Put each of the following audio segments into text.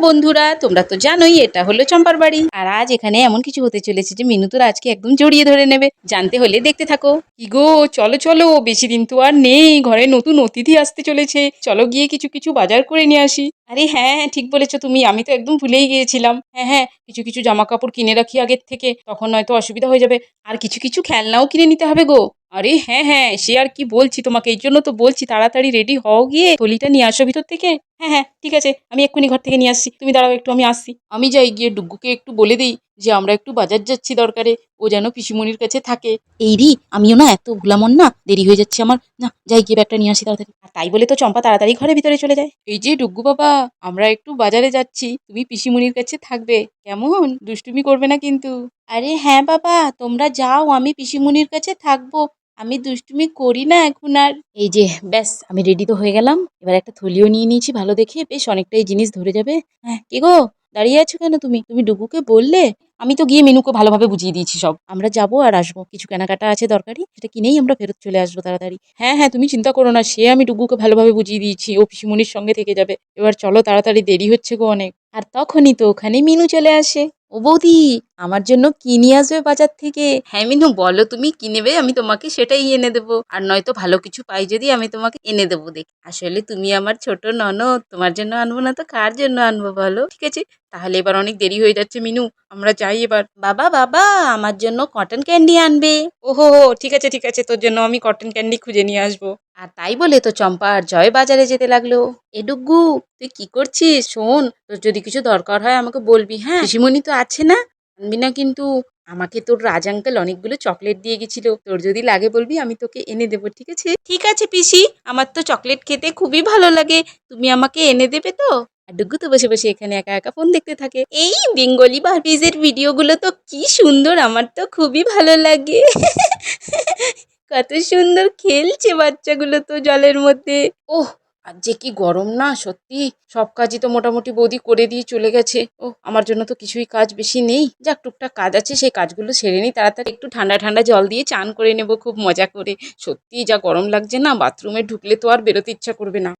বন্ধুরা, তোমরা তো জানোই এটা হলো চম্পার বাড়ি। আর আজ এখানে এমন কিছু হতে চলেছে যে মিনু তোর আজকে একদম জড়িয়ে ধরে নেবে। জানতে হলে দেখতে থাকো। কি গো, চলো চলো, বেশি দিন তো আর নেই, ঘরে নতুন অতিথি আসতে চলেছে। চলো গিয়ে কিছু কিছু বাজার করে নিয়ে আসি। আরে হ্যাঁ হ্যাঁ, ঠিক বলেছো তুমি, আমি তো একদম ভুলেই গিয়েছিলাম। হ্যাঁ হ্যাঁ, কিছু কিছু জামা কাপড় কিনে রাখি আগের থেকে, তখন নয়তো অসুবিধা হয়ে যাবে। আর কিছু কিছু খেলনাও কিনে নিতে হবে গো। আরে হ্যাঁ হ্যাঁ, সে আর কি বলছি তোমাকে, এই জন্য তো বলছি তাড়াতাড়ি রেডি হও, গিয়ে থলিটা নিয়ে আসো ভিতর থেকে। হ্যাঁ হ্যাঁ ঠিক আছে, আমি এক্ষুনি ঘর থেকে নিয়ে আসছি, তুমি দাঁড়াও একটু, আমি আসছি। আমি যাই গিয়ে ডুগ্গুকে একটু বলে দিই যে আমরা একটু বাজার যাচ্ছি দরকারে, ও যেন পিসিমণির কাছে থাকে। এই রি, আমিও না এত ভুলামন না, দেরি হয়ে যাচ্ছে আমার, না যাই গিয়ে ব্যাগটা নিয়ে আসি তাড়াতাড়ি। আর তাই বলে তো চম্পা তাড়াতাড়ি ঘরের ভিতরে চলে যায়। এই যে ডুগ্গু বাবা, আমরা একটু বাজারে যাচ্ছি, তুমি পিসিমণির কাছে থাকবে, কেমন? দুষ্টুমি করবে না কিন্তু। আরে হ্যাঁ বাবা, তোমরা যাও, আমি পিসিমণির কাছে থাকবো, আমি দুষ্টুমি করি না এখন আর। এই যে ব্যাস, আমি রেডি তো হয়ে গেলাম, এবার একটা থলিও নিয়ে নিয়েছি ভালো দেখে, বেশ অনেকটাই জিনিস ধরে যাবে। হ্যাঁ কি গো, দাঁড়িয়ে আছো কেন তুমি? তুমি ডুগুকে বললে? আমি তো গিয়ে মিনুকে ভালোভাবে বুঝিয়ে দিয়েছি সব, আমরা যাবো আর আসবো, কিছু কেনাকাটা আছে দরকারি, সেটা কিনেই আমরা ফেরত চলে আসবো তাড়াতাড়ি। হ্যাঁ হ্যাঁ, তুমি চিন্তা করো না, সে আমি ডুগুকে ভালোভাবে বুঝিয়ে দিয়েছি, ও পিসিমণির সঙ্গে থেকে যাবে। এবার চলো তাড়াতাড়ি, দেরি হচ্ছে গো অনেক। আর তখনই তো ওখানে মিনু চলে আসে। ও বৌদি, আমার জন্য কি নিয়ে আসবে বাজার থেকে? হ্যাঁ মিনু, বলো তুমি কি নেবে, আমি তোমাকে সেটাই এনে দেবো, আর নয়তো ভালো কিছু পাই যদি আমি তোমাকে এনে দেবো দেখে। আসলে তুমি আমার ছোট ননদ, তোমার জন্য আনবো না তো কার জন্য আনবো বলো? ঠিক আছে, তাহলে এবার অনেক দেরি হয়ে যাচ্ছে মিনু, আমরা যাই এবার। বাবা বাবা, আমার জন্য কটন ক্যান্ডি আনবে। ওহো হো, ঠিক আছে ঠিক আছে, তোর জন্য আমি কটন ক্যান্ডি খুঁজে নিয়ে আসবো। আর তাই বলে তো চম্পা আর জয় বাজারে যেতে লাগলো। এ ডুগ্গু, তুই কি করছিস? শোন, তোর যদি কিছু দরকার হয় আমাকে বলবি, হ্যাঁ? পিসিমণি তো আছে না, আনবি না কিন্তু। আমাকে তোর রাজ আঙ্কেল অনেকগুলো চকলেট দিয়ে গেছিল, তোর যদি লাগে বলবি, আমি তোকে এনে দেবো, ঠিক আছে? ঠিক আছে পিসি, আমার তো চকলেট খেতে খুবই ভালো লাগে, তুমি আমাকে এনে দেবে তো? আর ডুগ্গু তো বসে বসে এখানে একা একা ফোন দেখতে থাকে। এই বেঙ্গলি বার্বিজের ভিডিওগুলো তো কি সুন্দর, আমার তো খুবই ভালো লাগে। কত সুন্দর খেলছে বাচ্চাগুলো তো জলের মধ্যে। ওহ, আর যে কি গরম না, সত্যি সব কাজই তো মোটামুটি বৌদি করে দিয়ে চলে গেছে। ও, আমার জন্য তো কিছুই কাজ বেশি নেই, যাক টুকটাক কাজ আছে, সেই কাজগুলো সেরে নিই তাড়াতাড়ি, একটু ঠান্ডা ঠান্ডা জল দিয়ে চান করে নেবো খুব মজা করে। সত্যি যা গরম লাগছে না, বাথরুমে ঢুকলে তো আর বেরোতে ইচ্ছা করবে না।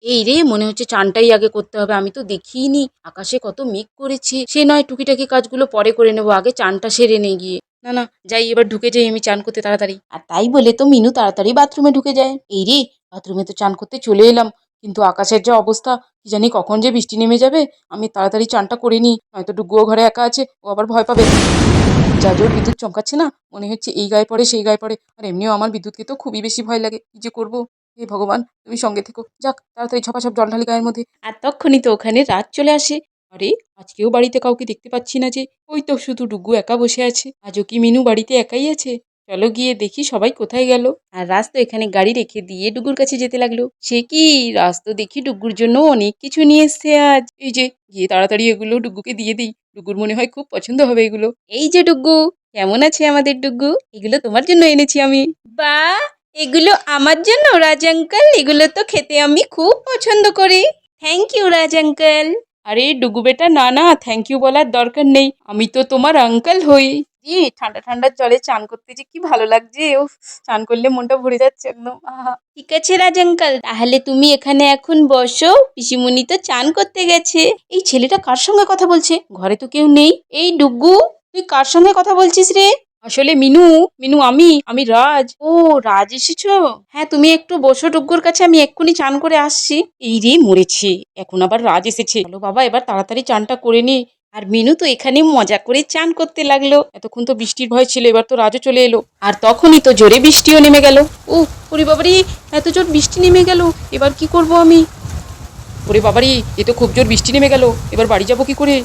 এই রে, মনে হচ্ছে চানটাই আগে করতে হবে, আমি তো দেখিনি আকাশে কত মেঘ করেছে। সে নয়, টুকিটাকি কাজগুলো পরে করে নেবো, আগে চানটা সেরে নে গিয়ে। না না, যাই এবার, ঢুকে যাই আমি চান করতে তাড়াতাড়ি। আর তাই বলে তো মিনু তাড়াতাড়ি বাথরুমে ঢুকে যায়। এই রে, বাথরুমে তো চান করতে চলে এলাম, কিন্তু আকাশের যা অবস্থা, কি জানি কখন যে বৃষ্টি নেমে যাবে। আমি তাড়াতাড়ি চানটা করে নিই, নয়তো ডুগুও ঘরে একা আছে, ও আবার ভয় পাবে। যা জোর বিদ্যুৎ চমকাচ্ছে না, মনে হচ্ছে এই গায়ে পড়ে সেই গায়ে পড়ে। আর এমনিও আমার বিদ্যুৎকে তো খুবই বেশি ভয় লাগে, কি যে করবো। হে ভগবান, তুমি সঙ্গে থেকো, যাক তাড়াতাড়ি ঝপাঝপ জল ঢালি গায়ের মধ্যে। আর তখনই তো ওখানে রাত চলে আসে। আরে, আজকেও বাড়িতে কাউকে দেখতে পাচ্ছি না যে, ওই তো শুধু ডুগু একা বসে আছে। আজও কি মিনু বাড়িতে একাই আছে? চলো গিয়ে দেখি সবাই কোথায় গেল। আর রাজ তো এখানে গাড়ি রেখে দিয়ে ডুগুর কাছে যেতে লাগলো। সে কি, রাজ তো দেখি ডুগুর জন্য অনেক কিছু নিয়ে এসছে আজ। এই যে, গিয়ে তাড়াতাড়ি এগুলো ডুগুকে দিয়ে দিই, ডুগুর মনে হয় খুব পছন্দ হবে এগুলো। এই যে ডুগু, কেমন আছে আমাদের ডুগু? এগুলো তোমার জন্য এনেছি আমি। বা, এগুলো আমার জন্য রাজ আঙ্কেল? এগুলো তো খেতে আমি খুব পছন্দ করি। Thank you Raj uncle. আরে ডুগু বেটা, না না, থ্যাংক ইউ বলার দরকার নেই, আমি তো তোমার আঙ্কেল হই। ই, ঠান্ডা ঠান্ডা জলে চান করতে যে কি ভালো লাগছে, ও চান করলে মনটা ভরে যাচ্ছে একদম, আহা। ঠিক আছে রাজ আঙ্কেল, তাহলে তুমি এখানে এখন বসো, পিসিমণি তো চান করতে গেছে। এই ছেলেটা কার সঙ্গে কথা বলছে? ঘরে তো কেউ নেই। এই ডুগু, তুই কার সঙ্গে কথা বলছিস রে? আসলে মিনু, মিনু আমি রাজ। ও, রাজ এসেছো? হ্যাঁ তুমি একটু বসো ডুগ্গুর কাছে, আমি এক্ষুনি চান করে আসছি। এই রে মরেছে, এখন আবার রাজ এসেছে। চলো বাবা, এবার তাড়াতাড়ি চানটা করে নি। আর মিনু তো এখানে মজা করে চান করতে লাগলো। এতক্ষণ তো বৃষ্টির ভয় ছিল, এবার তো রাজও চলে এলো। আর তখনই তো জোরে বৃষ্টিও নেমে গেল। ও, ওরে বাবারি, এত জোর বৃষ্টি নেমে গেল, এবার কি করব আমি? ওরে বাবারি, এ তো খুব জোর বৃষ্টি নেমে গেল, এবার বাড়ি যাবো কি করে?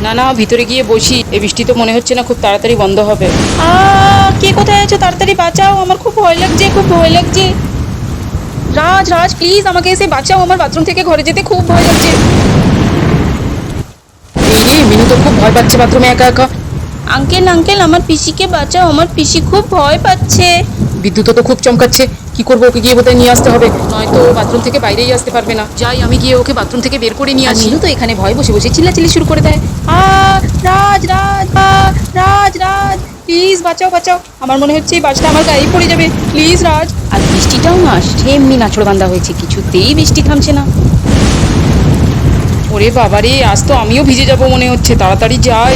না না, ভিতরে গিয়ে বসি, এই বৃষ্টি তো মনে হচ্ছে না খুব তাড়াতাড়ি বন্ধ হবে। কে কোথায় আছো? তাড়াতাড়ি বাঁচাও, আমার খুব ভয় লাগছে, খুব ভয় লাগছে। রাজ রাজ, প্লিজ আমাকে এসে বাঁচাও, আমার বাথরুম থেকে ঘরে যেতে খুব ভয় লাগছে। এই রে, মিনু তো খুব ভয় পাচ্ছে বাথরুমে একা একা। আঙ্কেল আঙ্কেল, আমার পিসিকে বাঁচাও, আমার পিসি খুব ভয় পাচ্ছে। বিদ্যুৎ তো খুব চমকাচ্ছে, কি করবো? ওকে গিয়ে বোধহয় নিয়ে আসতে হবে, নয়তো বাথরুম থেকে বাইরেই আসতে পারবে না। যাই, আমি গিয়ে ওকে বাথরুম থেকে বের করে নিয়ে আসি। মিনু তো এখানে ভয় বসে বসে চিল্লাচিল্লি শুরু করে দেয়। রাজ রাজ, রাজ রাজ, প্লিজ বাঁচাও বাঁচাও, আমার মনে হচ্ছে এই বাসটা আমার গায়ে পড়ে যাবে, প্লিজ রাজ। আর বৃষ্টিটাও না সেমনি নাছড়বান্দা হয়েছে, কিছুতেই বৃষ্টি থামছে না। ওরে বাবারে, আজ তো আমিও ভিজে যাব মনে হচ্ছে, তাড়াতাড়ি যাই।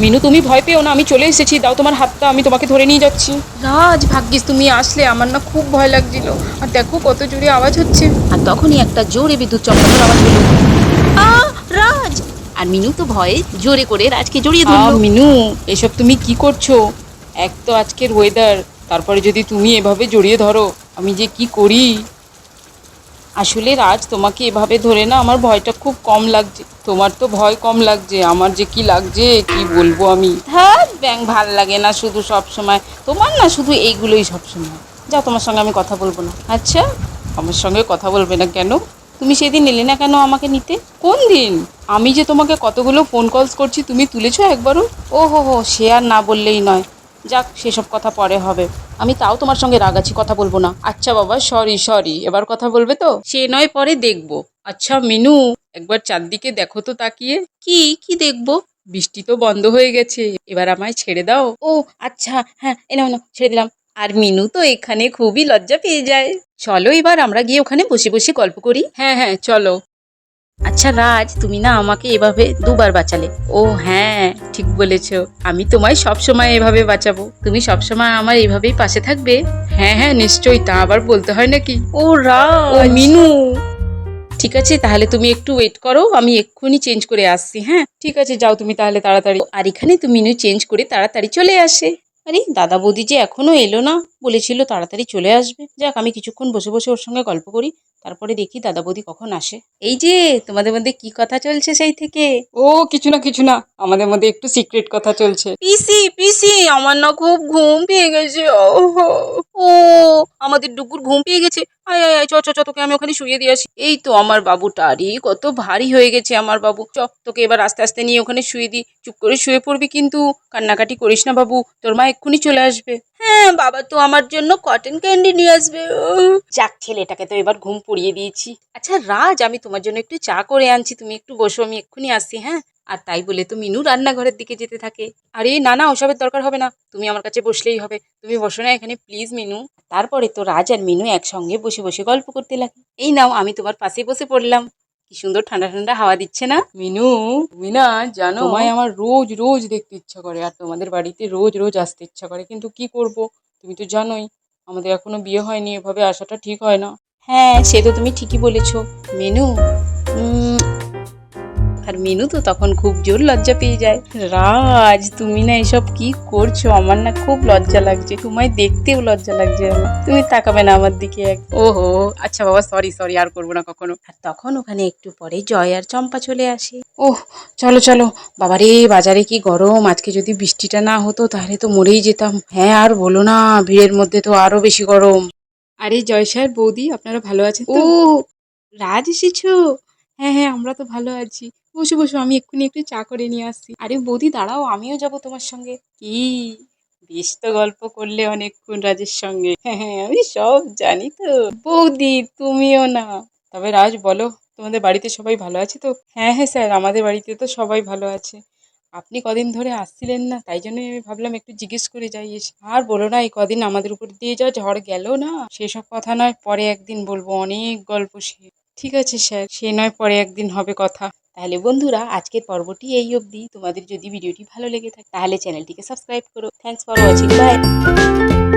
মিনু তুমি ভয় পেও না, আমি চলে এসেছি, দাও তোমার হাতটা, আমি তোমাকে ধরে নিয়ে যাচ্ছি। রাজ, ভাগ্যিস তুমি আসলে, আমার না খুব ভয় লাগছিল। আর দেখো কত জোরে আওয়াজ হচ্ছে। আর তখনই একটা জোরে বিদ্যুৎ চমকানোর আওয়াজ হলো। রাজ! আর মিনু তো ভয়ে জোরে করে রাজকে জড়িয়ে ধরলো। মিনু, এসব তুমি কি করছো? এক তো আজকের ওয়েদার, তারপরে যদি তুমি এভাবে জড়িয়ে ধরো, আমি যে কি করি। আসলে রাজ, তোমাকে এভাবে ধরে না আমার ভয়টা খুব কম লাগছে। তোমার তো ভয় কম লাগছে, আমার যে কি লাগছে কি বলবো আমি। হ্যাঁ ব্যাং, ভাল লাগে না শুধু সব সময় তোমার, না শুধু এইগুলোই সব সময়। যাও, তোমার সঙ্গে আমি কথা বলবো না। আচ্ছা, আমার সঙ্গে কথা বলবে না কেন? তুমি সেদিন এলে না কেন আমাকে নিতে? কোন দিন? আমি যে তোমাকে কতগুলো ফোন কলস করছি, তুমি তুলেছো একবারও? ও হো, সে আর না বললেই নয়। যাক, সেসব কথা পরে হবে। আমি তাও তোমার সঙ্গে রাগ আছি, কথা বলবো না। আচ্ছা বাবা, সরি, এবার কথা বলবে তো? সে নয় পরে দেখবো। আচ্ছা মিনু, একবার চারদিকে দেখো তো তাকিয়ে। কি দেখবো? বৃষ্টি তো বন্ধ হয়ে গেছে, এবার আমায় ছেড়ে দাও। ও আচ্ছা, হ্যাঁ, নাও ছেড়ে দিলাম। আর মিনু তো এখানে খুবই লজ্জা পেয়ে যায়। চলো এবার আমরা গিয়ে ওখানে বসে বসে গল্প করি। হ্যাঁ, চলো। আচ্ছা রাজ, তুমি না আমাকে এভাবে দুবার বাঁচালে। ও হ্যাঁ, ঠিক বলেছ। আমি তোমায় সবসময় এভাবে বাঁচাবো। তুমি সবসময় আমার এইভাবেই পাশে থাকবে? হ্যাঁ, নিশ্চয়ই, তা আবার বলতে হয় নাকি? ও রাজ, ও মিনু। ঠিক আছে, তাহলে তুমি একটু ওয়েট করো, আমি এক্ষুনি চেঞ্জ করে আসছি। হ্যাঁ ঠিক আছে, যাও তুমি তাহলে তাড়াতাড়ি। আর এখানে তো মিনু চেঞ্জ করে তাড়াতাড়ি চলে আসে। আরে দাদা বৌদি যে এখনো এলো না, বলেছিল তাড়াতাড়ি চলে আসবে। যাক, আমি কিছুক্ষণ বসে বসে ওর সঙ্গে গল্প করি, তারপরে দেখি দাদা বৌদি কখন আসে। এই যে, তোমাদের মধ্যে কি কথা চলছে সেই থেকে? ও কিছু না, আমাদের মধ্যে একটু সিক্রেট কথা চলছে। পিসি আমার না খুব ঘুম পেয়ে গেছে। ও আমাদের ডুগুর ঘুম পেয়ে গেছে। আয় চ তোকে আমি ওখানে শুয়ে দিয়ে আসি। এই তো আমার বাবুটা, আরে কত ভারী হয়ে গেছে আমার বাবু। চ, তোকে এবার আস্তে আস্তে নিয়ে ওখানে শুয়ে দিই। চুপ করে শুয়ে পড়বি কিন্তু, কান্নাকাটি করিস না বাবু, তোর মা এক্ষুনি চলে আসবে। হ্যাঁ, বাবা তো আমার জন্য কটন ক্যান্ডি নিয়ে আসবে। যাক, ছেলেটাকে তো এবার ঘুম পড়িয়ে দিয়েছি। আচ্ছা রাজ, আমি তোমার জন্য একটু চা করে আনছি, তুমি একটু বসো, আমি এক্ষুনি আসছি। হ্যাঁ। আর তাই বলে তো মিনু রান্নাঘরের দিকে যেতে থাকে। আরে না, ওসবের দরকার হবে না, তুমি আমার কাছে বসলেই হবে। তুমি বসো না এখানে প্লিজ মিনু। তারপরে তো রাজ আর মিনু একসঙ্গে বসে বসে গল্প করতে লাগে। এই নাও, আমি তোমার পাশে বসে পড়লাম। কি সুন্দর ঠান্ডা ঠান্ডা হাওয়া দিচ্ছে না? মিনু, তুমি না জানো, তোমায় আমার রোজ রোজ দেখতে ইচ্ছা করে, আর তোমাদের বাড়িতে রোজ রোজ আসতে ইচ্ছা করে, কিন্তু কি করব, তুমি তো জানোই আমাদের এখনো বিয়ে হয়নি, এভাবে আসাটা ঠিক হয় না। হ্যাঁ, সে তো তুমি ঠিকই বলেছো মিনু। আর মিনু তো তখন খুব জোর লজ্জা পেয়ে যায়। রাজ, তুমি না এসব কি করছো? আমার না খুব লজ্জা লাগছে, তোমায় দেখতেও লজ্জা লাগছে আমার। তুমি তাকাবে না আমার দিকে ওহো, আচ্ছা বাবা, সরি, আর করবো না কখনো। আর তখন ওখানে একটু পরে জয় আর চম্পা চলে আসে। ওহ, চলো বাবারে, বাজারে কি গরম, আজকে যদি বৃষ্টিটা না হতো তাহলে তো মরেই যেতাম। হ্যাঁ, আর বলো না, ভিড়ের মধ্যে তো আরো বেশি গরম। আরে জয় স্যার, বৌদি, আপনারা ভালো আছেন তো? ও রাজ, এসেছো? হ্যাঁ, আমরা তো ভালো আছি। বসো, আমি এক্ষুনি একটু চা করে নিয়ে আসছি। আরে বৌদি দাঁড়াও, আমিও যাব তোমার সঙ্গে। কি, বেশ তো গল্প করলে অনেকক্ষণ রাজের সঙ্গে। হ্যাঁ, আমি সব জানি তো। বৌদি তুমিও না। তবে রাজ বলো, তোমাদের বাড়িতে সবাই ভালো আছে তো? হ্যাঁ স্যার, আমাদের বাড়িতে তো সবাই ভালো আছে। আপনি কদিন ধরে আসছিলেন না, তাই জন্যই আমি ভাবলাম একটু জিজ্ঞেস করে যাই এসে। আর বলো না, এই কদিন আমাদের উপর দিয়ে যা ঝড় গেল না, সেসব কথা নয়, পরে একদিন বলবো, অনেক গল্প সে। ঠিক আছে স্যার, সে নয় পরে একদিন হবে কথা। তাহলে বন্ধুরা, আজকের পর্বটি এই অবধি। তোমাদের যদি ভিডিওটি ভালো লেগে থাকে তাহলে চ্যানেলটিকে সাবস্ক্রাইব করো। Thanks for watching, by.